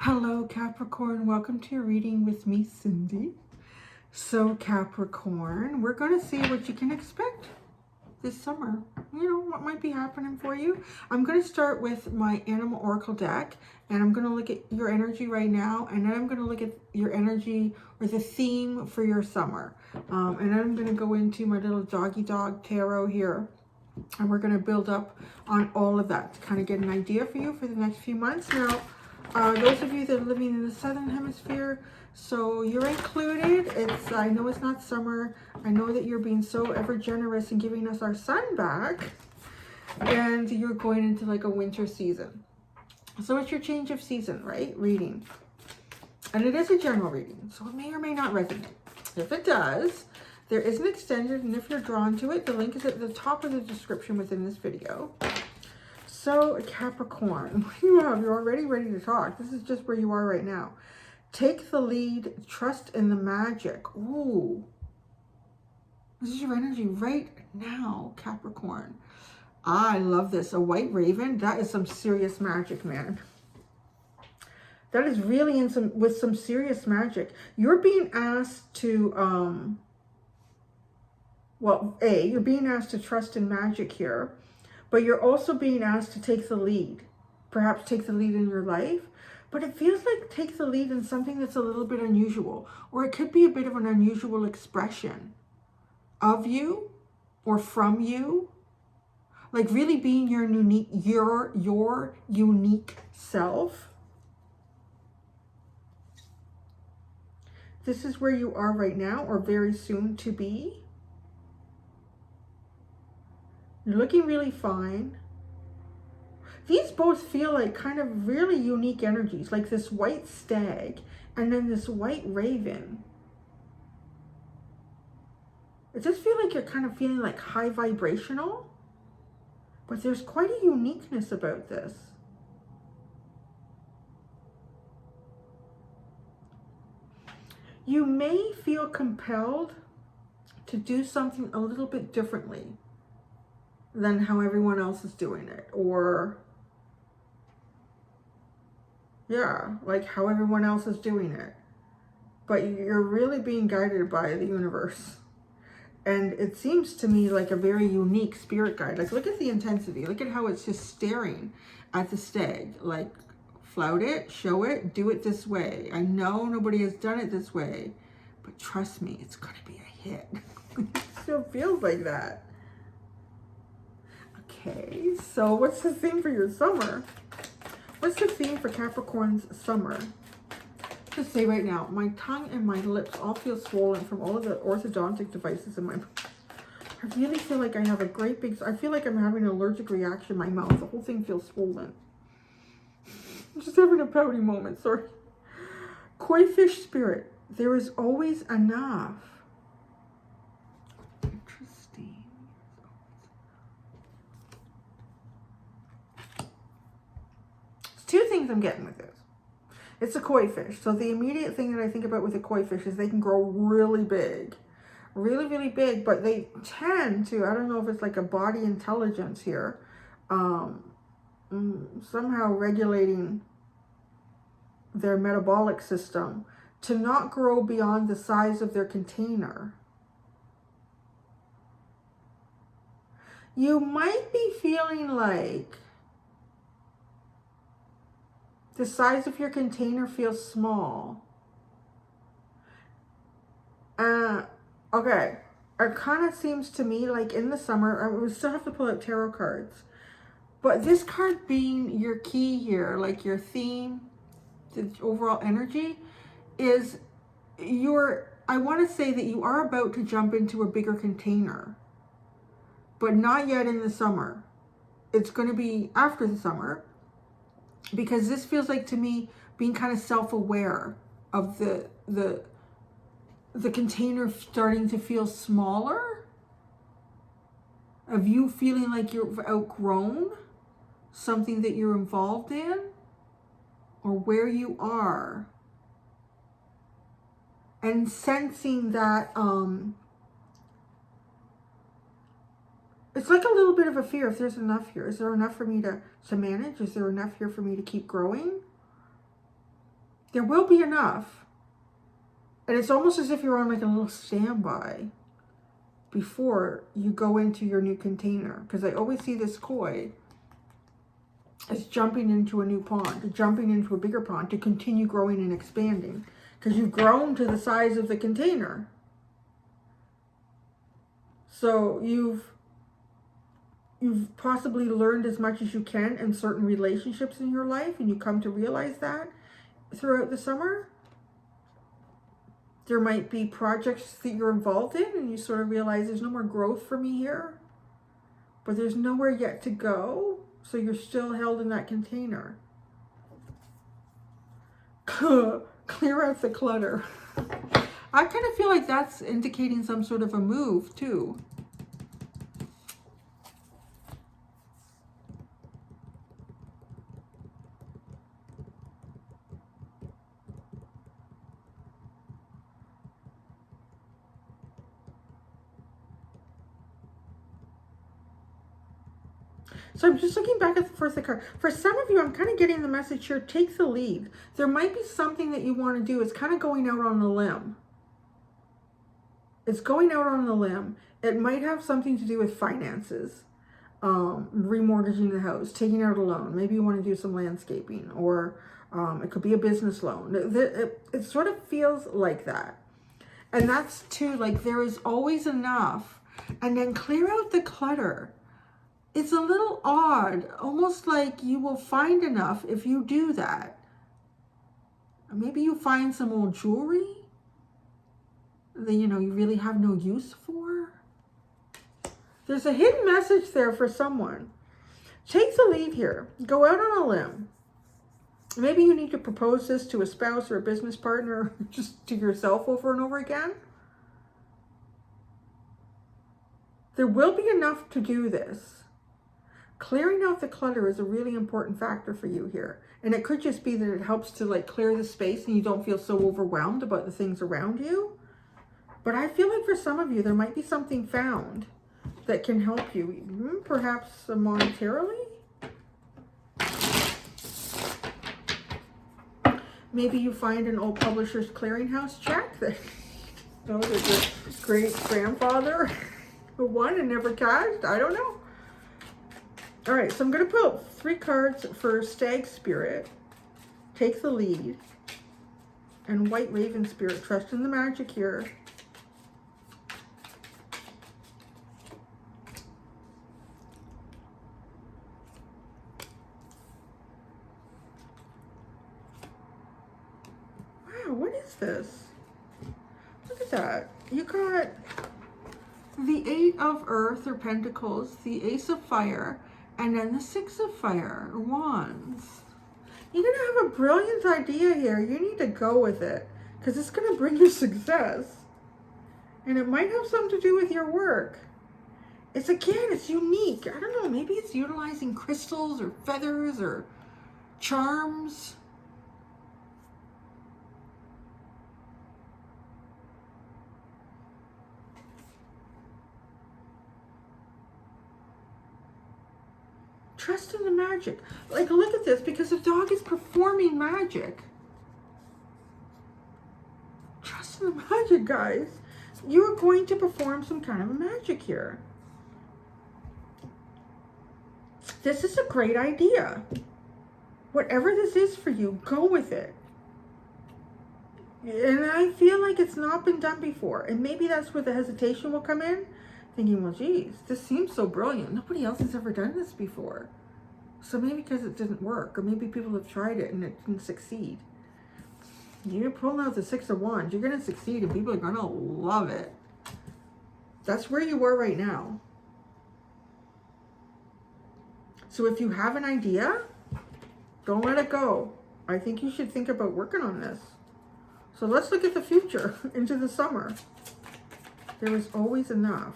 Hello Capricorn, welcome to your reading with me, Cindy. So Capricorn, we're going to see what you can expect this summer. You know, what might be happening for you. I'm going to start with my Animal Oracle deck, and I'm going to look at your energy right now, and then I'm going to look at your energy or the theme for your summer. And then I'm going to go into my little doggy dog tarot here, and we're going to build up on all of that to kind of get an idea for you for the next few months. Now, those of you that are living in the southern hemisphere, so you're included. I know it's not summer. I know that you're being so ever generous in giving us our sun back, and you're going into like a winter season. So it's your change of season, right? Reading. And it is a general reading, so it may or may not resonate. If it does, there is an extended, and if you're drawn to it, the link is at the top of the description within this video. So Capricorn, what do you have? You're already ready to talk. This is just where you are right now. Take the lead, trust in the magic. Ooh. This is your energy right now, Capricorn. I love this. A white raven, that is some serious magic, man. That is really with some serious magic. You're being asked to, you're being asked to trust in magic here. But you're also being asked to take the lead. Perhaps take the lead in your life. But it feels like take the lead in something that's a little bit unusual. Or it could be a bit of an unusual expression of you or from you. Like really being your unique self. This is where you are right now, or very soon to be. You're looking really fine. These both feel like kind of really unique energies, like this white stag and then this white raven. It just feels like you're kind of feeling like high vibrational, but there's quite a uniqueness about this. You may feel compelled to do something a little bit differently than how everyone else is doing it, or like how everyone else is doing it, but you're really being guided by the universe, and it seems to me like a very unique spirit guide. Like look at the intensity, look at how it's just staring at the stag, like flout it, show it, do it this way. I know nobody has done it this way, but trust me, it's gonna be a hit. It still feels like that. Okay, so what's the theme for your summer? What's the theme for Capricorn's summer? Just say right now, my tongue and my lips all feel swollen from all of the orthodontic devices in my mouth. I really feel like I have a great big, I feel like I'm having an allergic reaction in my mouth. The whole thing feels swollen. I'm just having a pouty moment, sorry. Koi fish spirit, there is always enough. Two things I'm getting with this. It's a koi fish. So the immediate thing that I think about with a koi fish is they can grow really big. Really, really big. But they tend to, I don't know if it's like a body intelligence here. Somehow regulating their metabolic system to not grow beyond the size of their container. You might be feeling like the size of your container feels small. Okay. It kind of seems to me like in the summer, we still have to pull out tarot cards. But this card being your key here, like your theme, the overall energy, is I want to say that you are about to jump into a bigger container. But not yet in the summer. It's going to be after the summer. Because this feels like to me being kind of self-aware of the container starting to feel smaller, of you feeling like you've outgrown something that you're involved in or where you are, and sensing that it's like a little bit of a fear. If there's enough here, is there enough for me to manage? Is there enough here for me to keep growing? There will be enough. And it's almost as if you're on like a little standby before you go into your new container. Because I always see this koi as jumping into a new pond, jumping into a bigger pond to continue growing and expanding. Because you've grown to the size of the container. So you've possibly learned as much as you can in certain relationships in your life, and you come to realize that throughout the summer. There might be projects that you're involved in and you sort of realize there's no more growth for me here, but there's nowhere yet to go, so you're still held in that container. Clear out the clutter. I kind of feel like that's indicating some sort of a move too. So I'm just looking back at the first card. For some of you, I'm kind of getting the message here, take the lead. There might be something that you want to do. It's kind of going out on a limb. It's going out on a limb. It might have something to do with finances, remortgaging the house, taking out a loan. Maybe you want to do some landscaping, or it could be a business loan. It sort of feels like that. And that's too, like there is always enough. And then clear out the clutter. It's a little odd, almost like you will find enough if you do that. Maybe you find some old jewelry that, you know, you really have no use for. There's a hidden message there for someone. Take the lead here. Go out on a limb. Maybe you need to propose this to a spouse or a business partner, or just to yourself over and over again. There will be enough to do this. Clearing out the clutter is a really important factor for you here. And it could just be that it helps to like clear the space and you don't feel so overwhelmed about the things around you. But I feel like for some of you, there might be something found that can help you, perhaps monetarily. Maybe you find an old publisher's clearinghouse check that, you know, that your great grandfather won and never cashed. I don't know. All right, so I'm going to pull 3 cards for Stag Spirit, Take the Lead, and White Raven Spirit, Trust in the Magic here. Wow, what is this? Look at that. You got the 8 of Earth or Pentacles, the Ace of Fire, and then the 6 of Fire, or Wands. You're going to have a brilliant idea here. You need to go with it, because it's going to bring you success. And it might have something to do with your work. It's, again, it's unique. I don't know, maybe it's utilizing crystals or feathers or charms. Trust in the magic. Like, look at this, because the dog is performing magic. Trust in the magic, guys. You are going to perform some kind of a magic here. This is a great idea. Whatever this is for you, go with it. And I feel like it's not been done before. And maybe that's where the hesitation will come in. Thinking, well, geez, this seems so brilliant. Nobody else has ever done this before. So maybe because it didn't work, or maybe people have tried it and it didn't succeed. You're pulling out the 6 of Wands. You're going to succeed and people are going to love it. That's where you are right now. So if you have an idea, don't let it go. I think you should think about working on this. So let's look at the future, into the summer. There is always enough.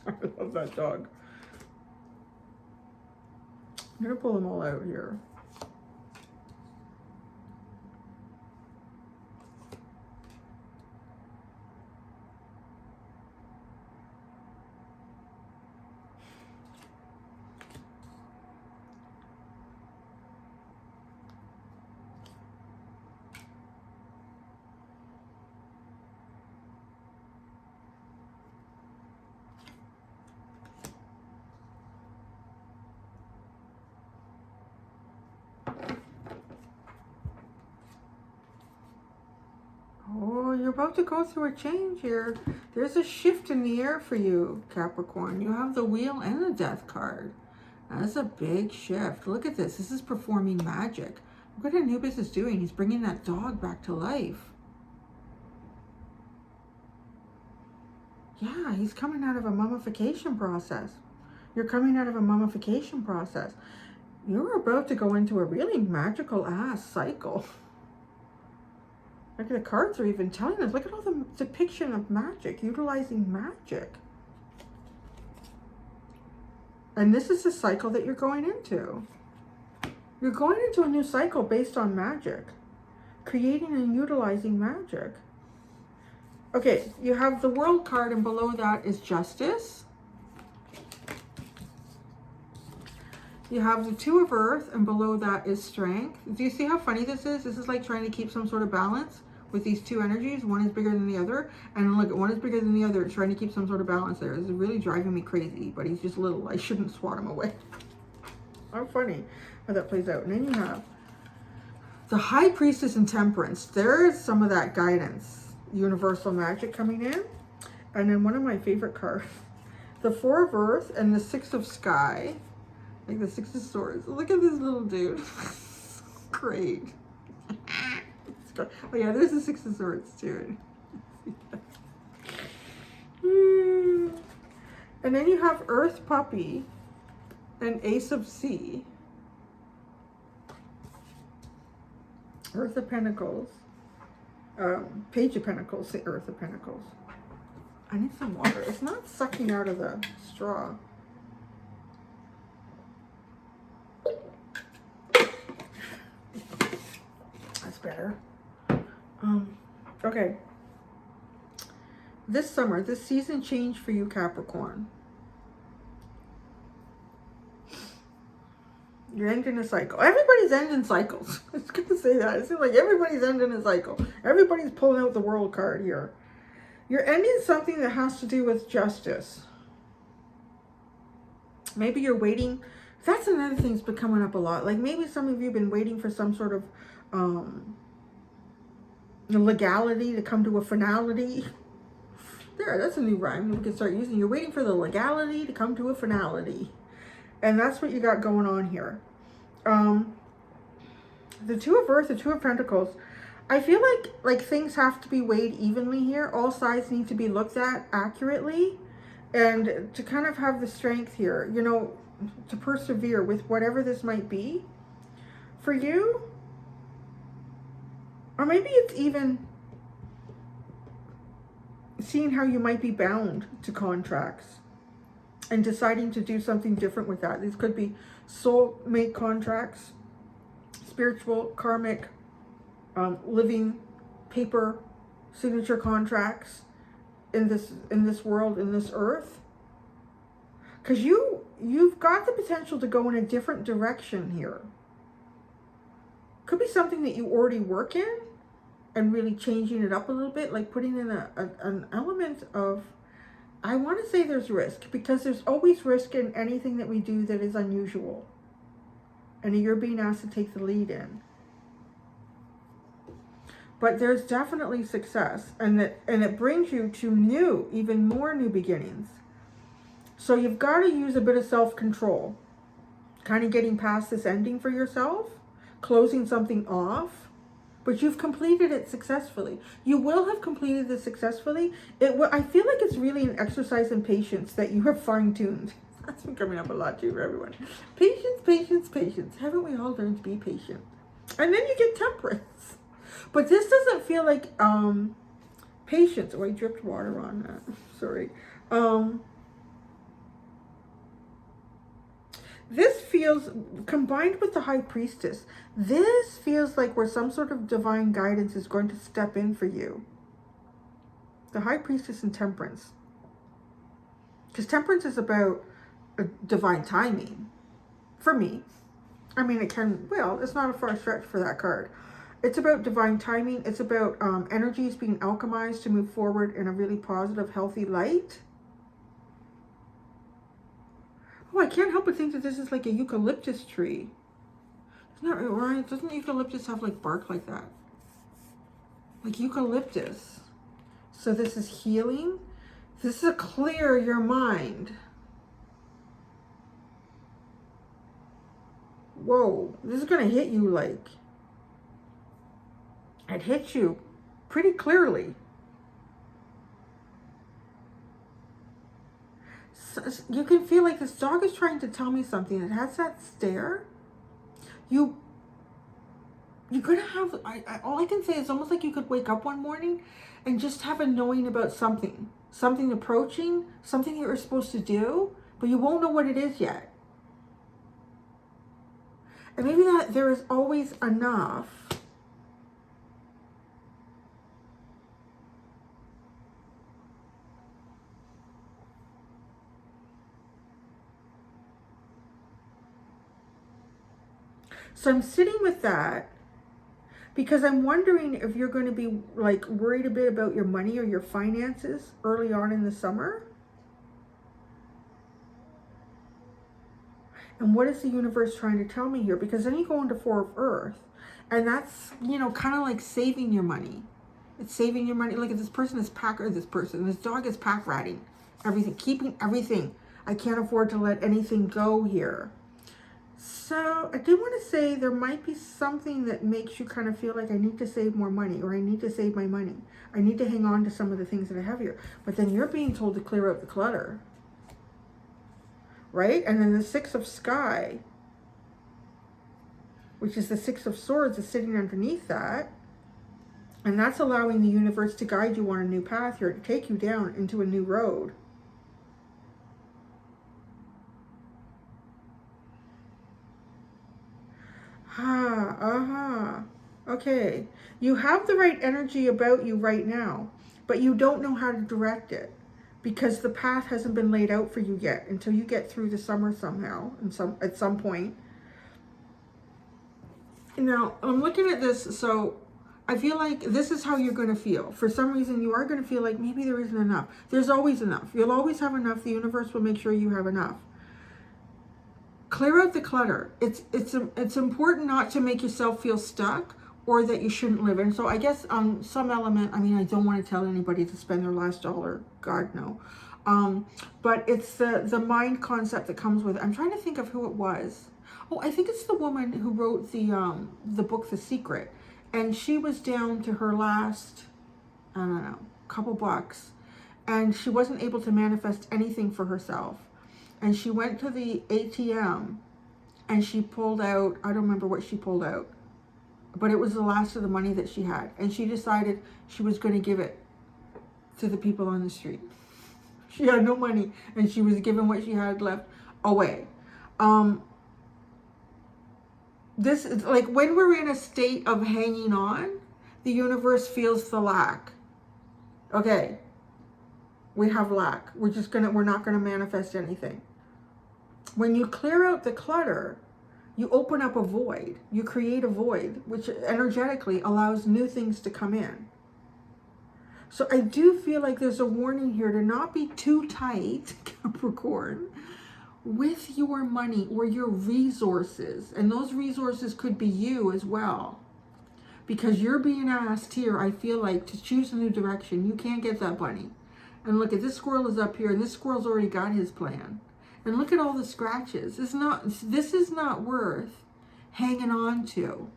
I love that dog. I'm going to pull them all out here. Oh, you're about to go through a change here. There's a shift in the air for you, Capricorn. You have the Wheel and the Death card. That's a big shift. Look at this. This is performing magic. Look what Anubis is doing. He's bringing that dog back to life. Yeah, he's coming out of a mummification process. You're coming out of a mummification process. You're about to go into a really magical ass cycle. Like the cards are even telling us, look at all the depiction of magic, utilizing magic. And this is the cycle that you're going into. You're going into a new cycle based on magic. Creating and utilizing magic. Okay, you have the World card, and below that is Justice. You have the Two of Earth, and below that is Strength. Do you see how funny this is? This is like trying to keep some sort of balance with these two energies. One is bigger than the other. And look, one is bigger than the other. It's trying to keep some sort of balance there. This is really driving me crazy, but he's just little. I shouldn't swat him away. How funny how that plays out. And then you have the High Priestess and Temperance. There's some of that guidance. Universal magic coming in. And then one of my favorite cards. The Four of Earth and the Six of Sky. Like the Six of Swords. Look at this little dude. Great. Oh yeah, there's the Six of Swords too. And then you have Earth Puppy and Ace of Sea. Earth of Pentacles. Page of Pentacles, the Earth of Pentacles. I need some water. It's not sucking out of the straw. That's better. Okay. This summer, this season change for you, Capricorn. You're ending a cycle. Everybody's ending cycles. I was going to say that. It seems like everybody's ending a cycle. Everybody's pulling out the World card here. You're ending something that has to do with justice. Maybe you're waiting. That's another thing that's been coming up a lot. Like maybe some of you have been waiting for some sort of legality to come to a finality. There, that's a new rhyme we can start using. You're waiting for the legality to come to a finality. And that's what you got going on here. The Two of Earth, the Two of Pentacles. I feel like things have to be weighed evenly here. All sides need to be looked at accurately. And to kind of have the strength here, you know, to persevere with whatever this might be for you. Or maybe it's even seeing how you might be bound to contracts and deciding to do something different with that. These could be soulmate contracts, spiritual, karmic, living, paper, signature contracts in this world, in this earth. Because you've got the potential to go in a different direction here. Could be something that you already work in and really changing it up a little bit, like putting in an element of, I want to say there's risk, because there's always risk in anything that we do that is unusual. And you're being asked to take the lead in. But there's definitely success, and it brings you to new, even more new beginnings. So you've got to use a bit of self-control, kind of getting past this ending for yourself, closing something off, but you've completed it successfully. You will have completed this successfully. I feel like it's really an exercise in patience that you have fine-tuned. That's been coming up a lot too for everyone. Patience, patience, patience. Haven't we all learned to be patient? And then you get Temperance. But this doesn't feel like patience. Oh, I dripped water on that. Sorry. This feels, combined with the High Priestess, this feels like where some sort of divine guidance is going to step in for you. The High Priestess and Temperance. Because Temperance is about divine timing. For me. I mean, it can, well, it's not a far stretch for that card. It's about divine timing. It's about energies being alchemized to move forward in a really positive, healthy light. Oh, I can't help but think that this is like a eucalyptus tree. Isn't that right? Doesn't eucalyptus have like bark like that? Like eucalyptus. So this is healing. This is a clear your mind. Whoa, this is going to hit you like, it hits you pretty clearly. So you can feel like this dog is trying to tell me something. It has that stare. You're going to have, all I can say is almost like you could wake up one morning and just have a knowing about something. Something approaching, something you're supposed to do, but you won't know what it is yet. And maybe that there is always enough So I'm sitting with that because I'm wondering if you're going to be like worried a bit about your money or your finances early on in the summer. And what is the universe trying to tell me here? Because then you go into Four of Earth, and that's, you know, kind of like saving your money. It's saving your money. Look at this person is this dog is pack ratting everything, keeping everything. I can't afford to let anything go here. So I do want to say there might be something that makes you kind of feel like I need to save more money, or I need to save my money. I need to hang on to some of the things that I have here. But then you're being told to clear out the clutter. Right? And then the Six of Sky, which is the Six of Swords, is sitting underneath that. And that's allowing the universe to guide you on a new path here, to take you down into a new road. Okay. You have the right energy about you right now, but you don't know how to direct it, because the path hasn't been laid out for you yet until you get through the summer somehow, and at some point. Now, I'm looking at this, so I feel like this is how you're going to feel. For some reason, you are going to feel like maybe there isn't enough. There's always enough. You'll always have enough. The universe will make sure you have enough. Clear out the clutter. It's important not to make yourself feel stuck or that you shouldn't live. And so I guess on some element, I mean, I don't want to tell anybody to spend their last dollar. God, no. But it's the mind concept that comes with it. I'm trying to think of who it was. Oh, I think it's the woman who wrote the book, The Secret. And she was down to her last, I don't know, couple bucks. And she wasn't able to manifest anything for herself. And she went to the ATM and she pulled out, I don't remember what she pulled out, but it was the last of the money that she had. And she decided she was going to give it to the people on the street. She had no money and she was giving what she had left away. This is like when we're in a state of hanging on, the universe feels the lack. Okay. We have lack. We're not going to manifest anything. When you clear out the clutter, you open up a void. You create a void, which energetically allows new things to come in. So I do feel like there's a warning here to not be too tight, Capricorn, with your money or your resources. And those resources could be you as well. Because you're being asked here, I feel like, to choose a new direction. You can't get that bunny. And look at this squirrel is up here, and this squirrel's already got his plan. And look at all the scratches. This is not worth hanging on to.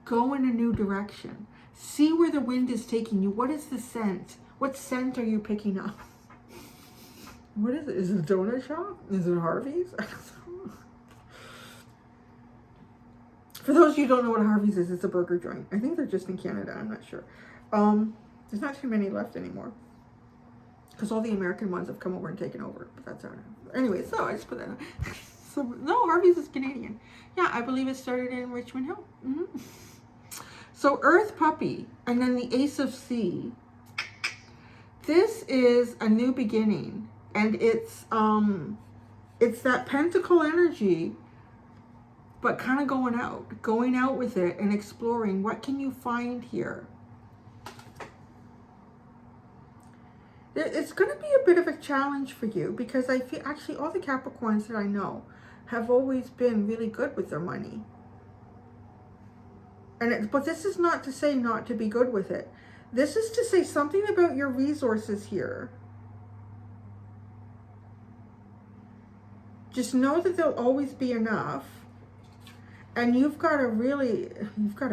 Go in a new direction. See where the wind is taking you. What is the scent? What scent are you picking up? What is it? Is it a donut shop? Is it Harvey's? For those of you who don't know what Harvey's is, it's a burger joint. I think they're just in Canada. I'm not sure. There's not too many left anymore, because all the American ones have come over and taken over. But that's all right. Anyway, so I just put that on. So, no, Harvey's is Canadian. Yeah, I believe it started in Richmond Hill. So Earth Puppy, and then the Ace of Sea. This is a new beginning, and it's that pentacle energy, but kind of going out with it and exploring. What can you find here? It's going to be a bit of a challenge for you, because I feel actually all the Capricorns that I know have always been really good with their money. But this is not to say not to be good with it. This is to say something about your resources here. Just know that there'll always be enough. And you've got a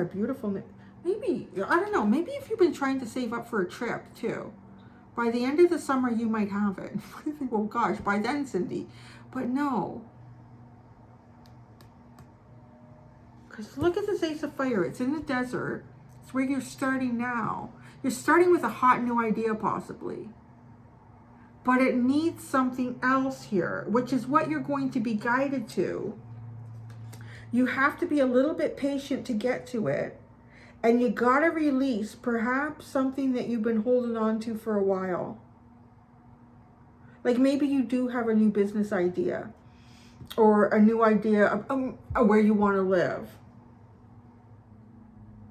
beautiful, maybe, I don't know, maybe if you've been trying to save up for a trip too, by the end of the summer you might have it. I think, well, gosh, by then, Cindy. But no. Because look at this Ace of Fire. It's in the desert. It's where you're starting now. You're starting with a hot new idea, possibly. But it needs something else here, which is what you're going to be guided to. You have to be a little bit patient to get to it. And you got to release perhaps something that you've been holding on to for a while. Like maybe you do have a new business idea, or a new idea of where you want to live.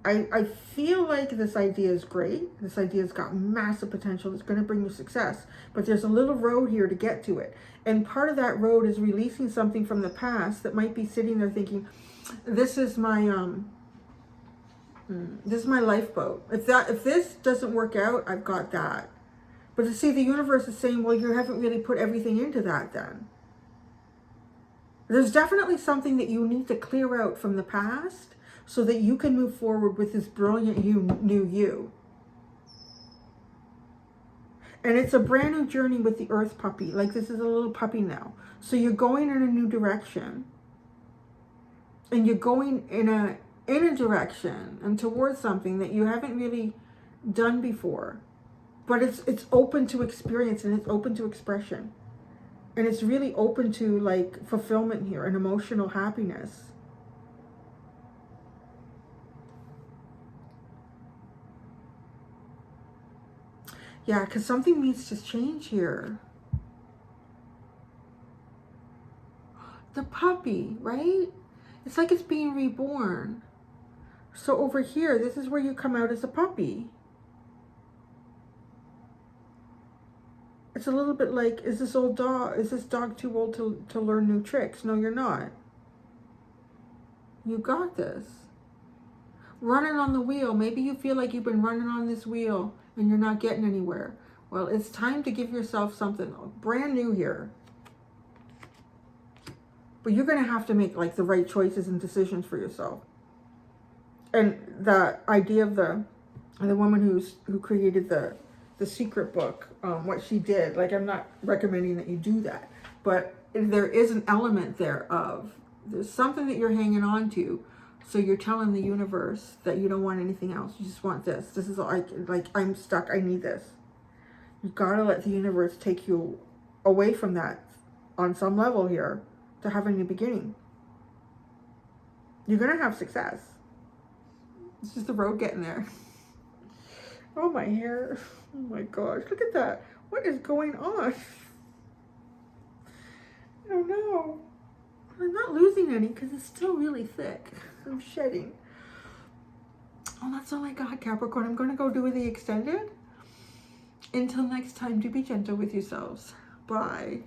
I feel like this idea is great. This idea's got massive potential. It's going to bring you success. But there's a little road here to get to it. And part of that road is releasing something from the past that might be sitting there thinking, this is my lifeboat. If this doesn't work out, I've got that. But to see, the universe is saying, well, you haven't really put everything into that then. There's definitely something that you need to clear out from the past so that you can move forward with this brilliant new you. And it's a brand new journey with the Earth Puppy. Like this is a little puppy now. So you're going in a new direction. And you're going in a direction and towards something that you haven't really done before. But it's open to experience, and it's open to expression. And it's really open to like fulfillment here and emotional happiness. Yeah, because something needs to change here. The puppy, right? It's like it's being reborn. So over here, this is where you come out as a puppy. It's a little bit like, is this dog too old to learn new tricks? No, you're not. You got this. Running on the wheel. Maybe you feel like you've been running on this wheel and you're not getting anywhere. Well, it's time to give yourself something brand new here. But you're going to have to make like the right choices and decisions for yourself. And the idea of the woman who created the secret book, what she did, like I'm not recommending that you do that, but there is an element there of there's something that you're hanging on to. So you're telling the universe that you don't want anything else. You just want this. This is all like I'm stuck. I need this. You've got to let the universe take you away from that on some level here to have a new beginning. You're going to have success. It's just the road getting there. Oh, my hair. Oh, my gosh. Look at that. What is going on? I don't know. I'm not losing any because it's still really thick. I'm shedding. Oh, that's all I got, Capricorn. I'm going to go do the extended. Until next time, do be gentle with yourselves. Bye.